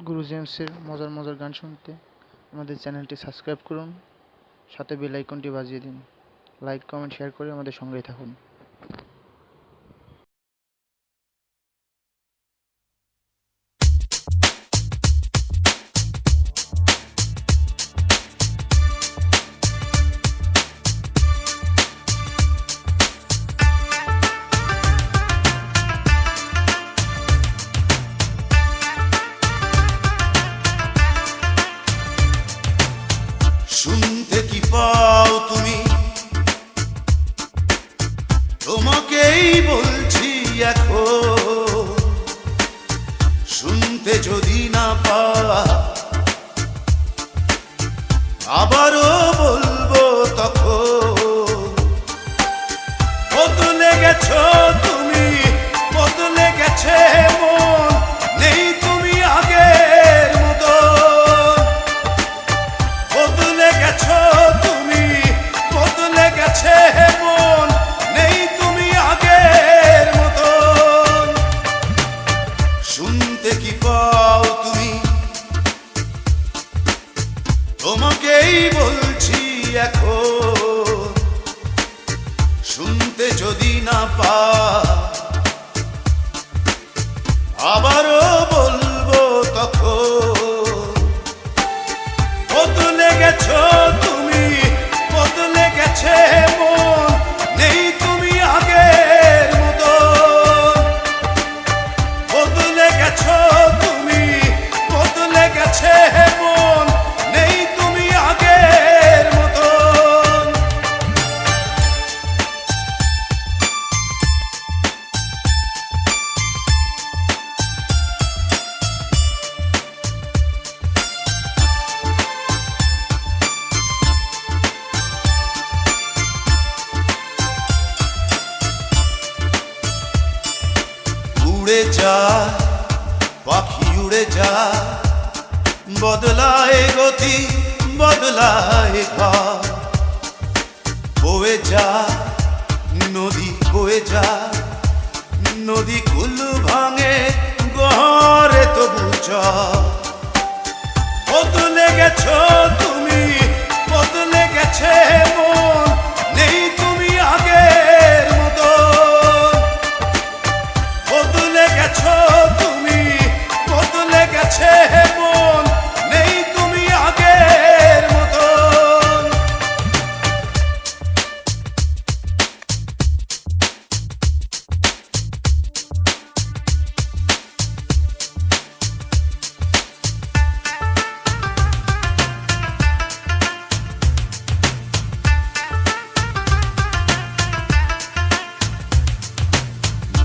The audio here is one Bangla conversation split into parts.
গুরু জেমসের মজার মজার গান শুনতে আমাদের চ্যানেলটি সাবস্ক্রাইব করুন, সাথে বেল আইকনটি বাজিয়ে দিন। লাইক, কমেন্ট, শেয়ার করে আমাদের সঙ্গেই থাকুন। শুনতে কি পাও তুমি? তোমাকেই বলছি এখন। শুনতে যদি না পাও আবারও বলবো তখন। বদলে গেছো তুমি, বদলে গেছে মন, নেই তুমি আগের মতো। বদলে গেছো তুমি, বদলে গেছে মন, নেই তুমি আগের মতো। শুনতে কি পাও তুমি? তোমাকেই বলছি এখন। শুনতে যদি না পাও আবারও বলবো তখন। বদলে গেছো তুমি, বদলে গেছে মন, নেই তুমি আগের মতো। বদলে গেছো তুমি, বদলে গেছে মন, নেই তুমি আগের মতো। উড়ে যা পাখি, উড়ে যা, বদলায় গতি, বদলায় ঘর। বয়ে যা নদী, বয়ে যা নদী, কুল ভাঙে গহরে তবু চর। বদলে গেছো তুমি, বদলে গেছে মন, নেই তুমি আগের মতো। বদলে গেছো তুমি, বদলে গেছে মন, নেই তুমি আগের মতো।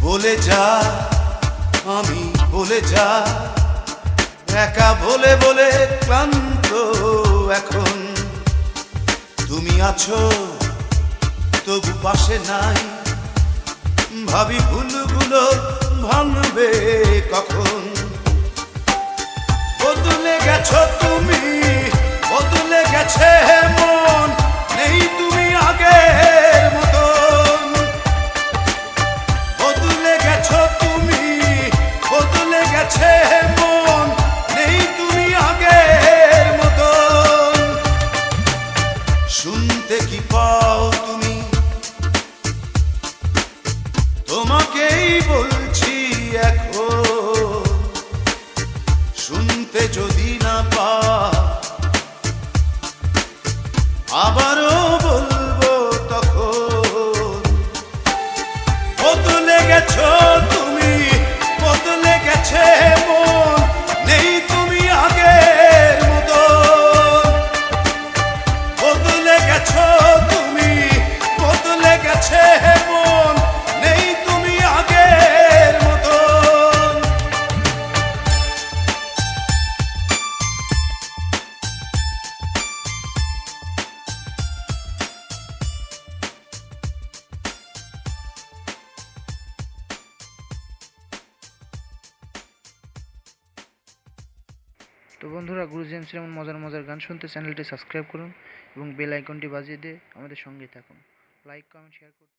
বলে যা আমি, বলে যা, একা বলে বলে ক্লান্ত এখন। তুমি আছো তবু পাশে নাই, ভাবি ভুলগুলো ভাঙবে কখন। বদলে গেছো তুমি, বদলে গেছে মন, নেই তুমি আগের মতন। বদলে গেছো তুমি, বদলে গেছে মন, নেই তুমি আগের মতন। শুনতে কি পাও তুমি? তোমাকেই বলছি এখন। শুনতে যদি না পাও আবারও বলবো তখন। বদলে গেছো তুমি, বদলে গেছে মন, নেই তুমি আগের মতো। বদলে গেছো তুমি, বদলে গেছে মন, নেই তুমি আগের মতো। তো বন্ধুরা, গুরু জেমসের এমন মজার মজার গান শুনতে চ্যানেলটি সাবস্ক্রাইব করুন এবং বেল আইকনটি বাজিয়ে দিয়ে আমাদের সঙ্গেই থাকুন। লাইক, কমেন্ট, শেয়ার করুন।